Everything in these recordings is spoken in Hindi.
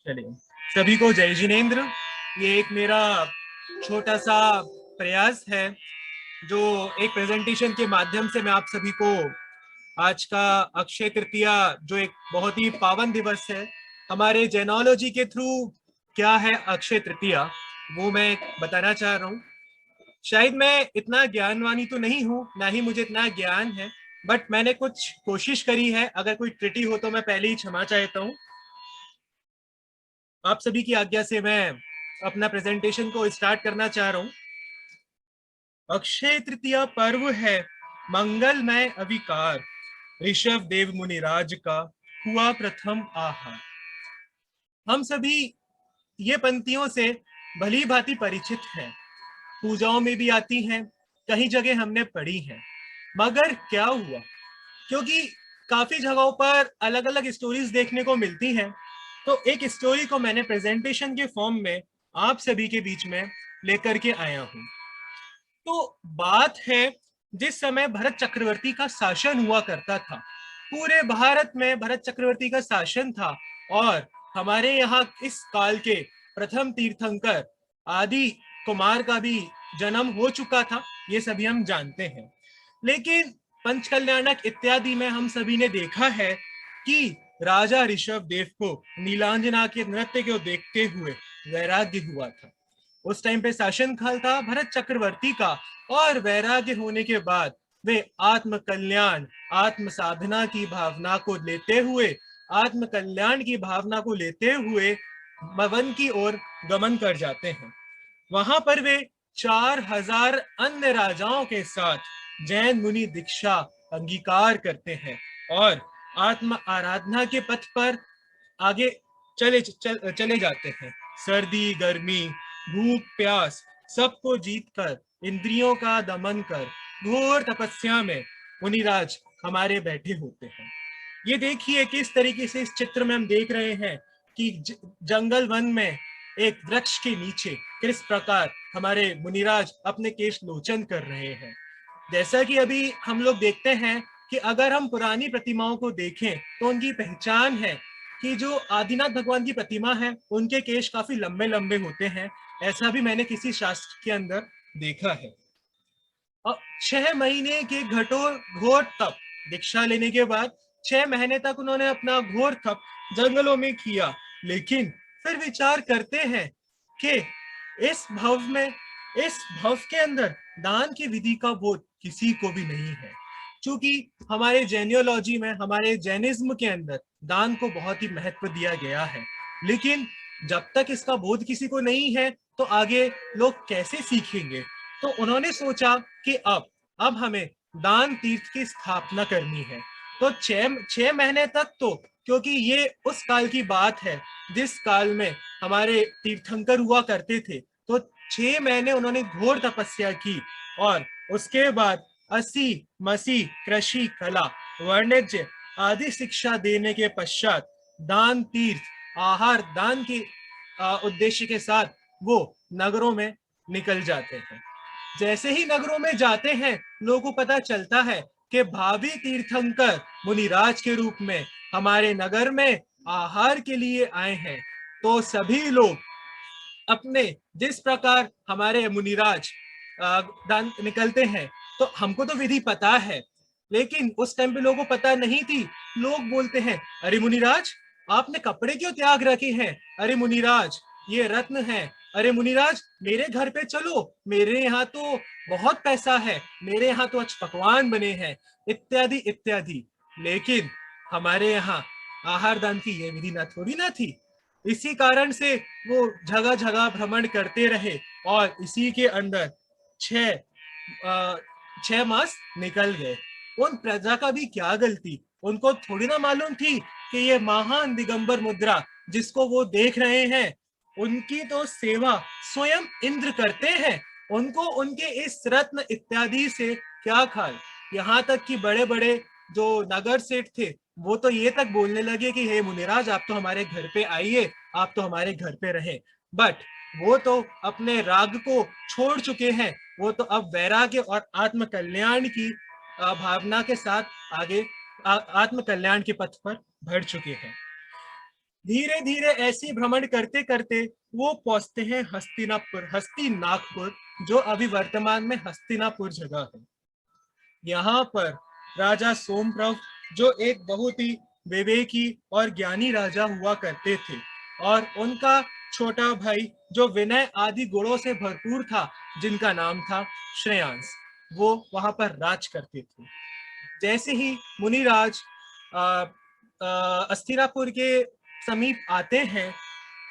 चलिए, सभी को जय जिनेन्द्र। ये एक मेरा छोटा सा प्रयास है जो एक प्रेजेंटेशन के माध्यम से मैं आप सभी को आज का अक्षय तृतीया, जो एक बहुत ही पावन दिवस है हमारे जैनोलॉजी के थ्रू, क्या है अक्षय तृतीया, वो मैं बताना चाह रहा हूँ। शायद मैं इतना ज्ञानवानी तो नहीं हूँ, ना ही मुझे इतना ज्ञान है, बट मैंने कुछ कोशिश करी है। अगर कोई त्रुटि हो तो मैं पहले ही क्षमा चाहता हूँ। आप सभी की आज्ञा से मैं अपना प्रेजेंटेशन को स्टार्ट करना चाह रहा हूं। अक्षय तृतीया पर्व है मंगलमय अविकार, ऋषभ देव मुनिराज का हुआ प्रथम आहार। हम सभी ये पंक्तियों से भली भांति परिचित हैं, पूजाओं में भी आती हैं, कई जगह हमने पढ़ी हैं। मगर क्या हुआ, क्योंकि काफी जगहों पर अलग अलग स्टोरीज देखने को मिलती हैं, तो एक स्टोरी को मैंने प्रेजेंटेशन के फॉर्म में आप सभी के बीच में लेकर के आया हूं। तो बात है, जिस समय भरत चक्रवर्ती का शासन हुआ करता था, पूरे भारत में भरत चक्रवर्ती का शासन था, और हमारे यहाँ इस काल के प्रथम तीर्थंकर आदि कुमार का भी जन्म हो चुका था, ये सभी हम जानते हैं। लेकिन पंचकल्याणक इत्यादि में हम सभी ने देखा है कि राजा ऋषभ देव को नीलांजना के नृत्य को देखते हुए वैराग्य हुआ था। उस टाइम पे शासन काल था भरत चक्रवर्ती का, और वैराग्य होने के बाद वे आत्म कल्याण, आत्म साधना की भावना को लेते हुए, आत्म कल्याण की भावना को लेते हुए वन की ओर गमन कर जाते हैं। वहां पर वे 4000 अन्य राजाओं के साथ जैन मुनि दीक्षा अंगीकार करते हैं और आत्म आराधना के पथ पर आगे चले जाते हैं। सर्दी गर्मी, भूख प्यास सबको जीतकर, इंद्रियों का दमन कर घोर तपस्या में मुनिराज हमारे बैठे होते हैं। ये देखिए किस तरीके से इस चित्र में हम देख रहे हैं कि जंगल वन में एक वृक्ष के नीचे किस प्रकार हमारे मुनिराज अपने केश लोचन कर रहे हैं। जैसा कि अभी हम लोग देखते हैं कि अगर हम पुरानी प्रतिमाओं को देखें तो उनकी पहचान है कि जो आदिनाथ भगवान की प्रतिमा है उनके केश काफी लंबे लंबे होते हैं। ऐसा भी मैंने किसी शास्त्र के अंदर देखा है। और 6 महीने के घोर तप, दीक्षा लेने के बाद 6 महीने तक उन्होंने अपना घोर तप जंगलों में किया। लेकिन फिर विचार करते हैं कि इस भव में, इस भव के अंदर दान की विधि का बोध किसी को भी नहीं है। क्योंकि हमारे जैनियोलॉजी में, हमारे जैनिज्म के अंदर दान को बहुत ही महत्व दिया गया है। लेकिन जब तक इसका बोध किसी को नहीं है तो आगे लोग कैसे सीखेंगे। तो उन्होंने सोचा कि अब हमें दान तीर्थ की स्थापना करनी है। तो 6 महीने तक, तो क्योंकि ये उस काल की बात है जिस काल में हमारे तीर्थंकर हुआ करते थे, तो 6 महीने उन्होंने घोर तपस्या की, और उसके बाद 80 मसी कृषि कला वाणिज्य आदि शिक्षा देने के पश्चात दान तीर्थ आहार दान के उद्देश्य के साथ वो नगरों में निकल जाते हैं। जैसे ही नगरों में जाते हैं, लोगों को पता चलता है कि भावी तीर्थंकर मुनिराज के रूप में हमारे नगर में आहार के लिए आए हैं। तो सभी लोग अपने, जिस प्रकार हमारे मुनिराज दान निकलते हैं, तो हमको तो विधि पता है, लेकिन उस टाइम पे लोगों को पता नहीं थी। लोग बोलते हैं, अरे मुनिराज, आपने कपड़े क्यों त्याग रखे हैं? अरे मुनिराज, ये रत्न है। अरे मुनिराज, मेरे घर पे चलो, मेरे यहाँ तो बहुत पैसा है, मेरे यहाँ तो आज पकवान बने हैं, इत्यादि इत्यादि। लेकिन हमारे यहाँ आहार दान की ये विधि ना थोड़ी ना थी। इसी कारण से वो जगह जगह भ्रमण करते रहे, और इसी के अंदर 6 मास निकल गए। उन प्रजा का भी क्या गलती, उनको थोड़ी ना मालूम थी कि ये महान दिगंबर मुद्रा जिसको वो देख रहे हैं, उनकी तो सेवा स्वयं इंद्र करते हैं। उनको उनके इस रत्न इत्यादि से क्या खाल। यहाँ तक कि बड़े बड़े जो नगर सेठ थे, वो तो ये तक बोलने लगे कि हे मुनिराज, आप तो हमारे घर पे आइए, आप तो हमारे घर पे रहे। बट वो तो अपने राग को छोड़ चुके हैं। वो तो अब वैराग्य और आत्म कल्याण की भावना के साथ आगे आत्म कल्याण के पथ पर बढ़ चुके हैं। धीरे धीरे ऐसी भ्रमण करते करते वो पहुंचते हैं हस्तिनापुर, जो अभी वर्तमान में हस्तिनापुर जगह है। यहाँ पर राजा सोमप्रभ, जो एक बहुत ही विवेकी और ज्ञानी राजा हुआ करते थे, और उनका छोटा भाई जो विनय आदि गुणों से भरपूर था, जिनका नाम था श्रेयांस, वो वहां पर राज करते थे। जैसे ही मुनिराज अस्थिनापुर के समीप आते हैं,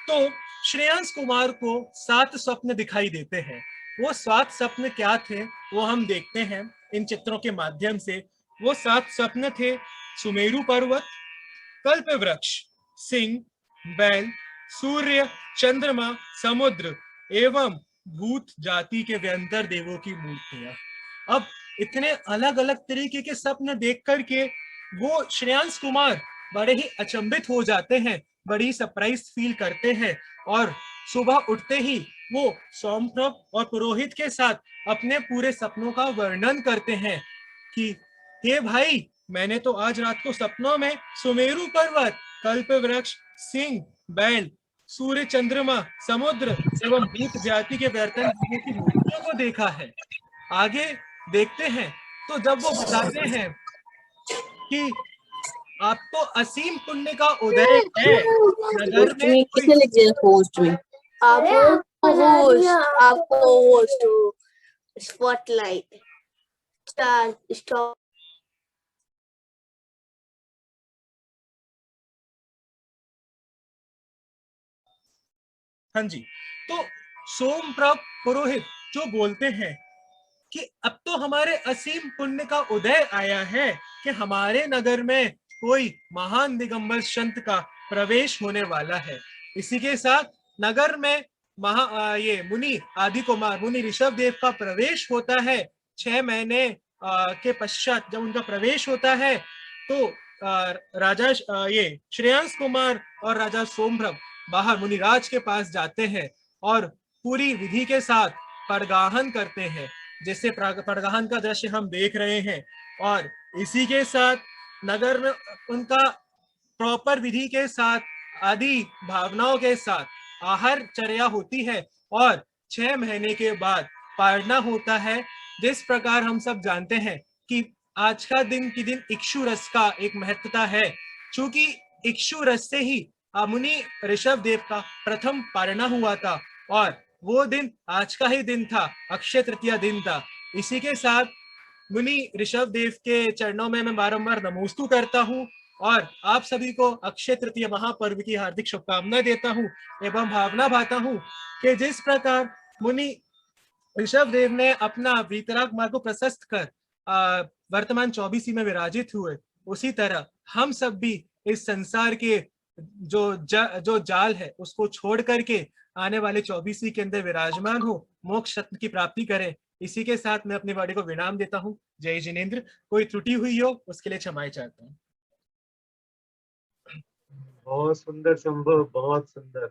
तो श्रेयांस कुमार को 7 स्वप्न दिखाई देते हैं। वो 7 स्वप्न क्या थे वो हम देखते हैं इन चित्रों के माध्यम से। वो 7 स्वप्न थे: सुमेरु पर्वत, कल्प वृक्ष, सिंह, बैल, सूर्य, चंद्रमा, समुद्र एवं भूत जाति के व्यंतर देवों की मूर्तियां। अब इतने अलग अलग तरीके के स्वप्न देख करके वो श्रेयांस कुमार बड़े ही अचंभित हो जाते हैं, बड़ी सरप्राइज फील करते हैं, और सुबह उठते ही वो सोमप्रभ और पुरोहित के साथ अपने पूरे सपनों का वर्णन करते हैं कि हे भाई, मैंने तो आज रात को सपनों में सुमेरु पर्वत, कल्प वृक्ष, सिंह, बैल, सूर्य, चंद्रमा, समुद्र एवं भूत जाति के बर्तन की मूर्तियों को देखा है। आगे देखते हैं तो जब वो बताते हैं कि आप तो असीम पुण्य का उदय है, नगर होस्ट में में कोई कितने लिख दिया होस्ट में? आपको होस्ट स्पॉटलाइट स्टार स्टॉप। हाँ जी, तो सोमप्रभ पुरोहित जो बोलते हैं कि अब तो हमारे असीम पुण्य का उदय आया है कि हमारे नगर में कोई महान दिगंबर संत का प्रवेश होने वाला है। इसी के साथ नगर में ये मुनि आदि कुमार मुनि ऋषभ देव का प्रवेश होता है। 6 महीने के पश्चात जब उनका प्रवेश होता है, तो राजा ये श्रेयांस कुमार और राजा सोमप्रभ बाहर मुनिराज के पास जाते हैं और पूरी विधि के साथ परगाहन करते हैं, जिससे परगाहन का दृश्य हम देख रहे हैं। और इसी के साथ नगर में उनका प्रॉपर विधि के साथ, आदि भावनाओं के साथ आहार चर्या होती है, और 6 महीने के बाद पारना होता है। जिस प्रकार हम सब जानते हैं कि आज का दिन की दिन इक्षु रस का एक महत्वता है, क्योंकि इक्षु रस से ही मुनि ऋषभ देव का प्रथम पारना हुआ था, और वो दिन आज का ही दिन था, अक्षय तृतीया दिन था। इसी के साथ मुनि ऋषभ देव के चरणों में मैं बारंबार नमोस्तु करता हूँ, और आप सभी को अक्षय तृतीया महापर्व की हार्दिक शुभकामनाएं देता हूँ, एवं भावना भाता हूँ कि जिस प्रकार मुनि ऋषभ देव ने अपना वीतराग मार्ग को प्रशस्त कर वर्तमान 24 में विराजित हुए, उसी तरह हम सब भी इस संसार के जो जाल है उसको छोड़ करके आने वाले 24 के अंदर विराजमान हो, मोक्ष सत्य की प्राप्ति करें। इसी के साथ मैं अपनी वाणी को विराम देता हूँ। जय जिनेन्द्र। कोई त्रुटि हुई हो उसके लिए क्षमाएं चाहता हूँ। बहुत सुंदर संभव, बहुत सुंदर।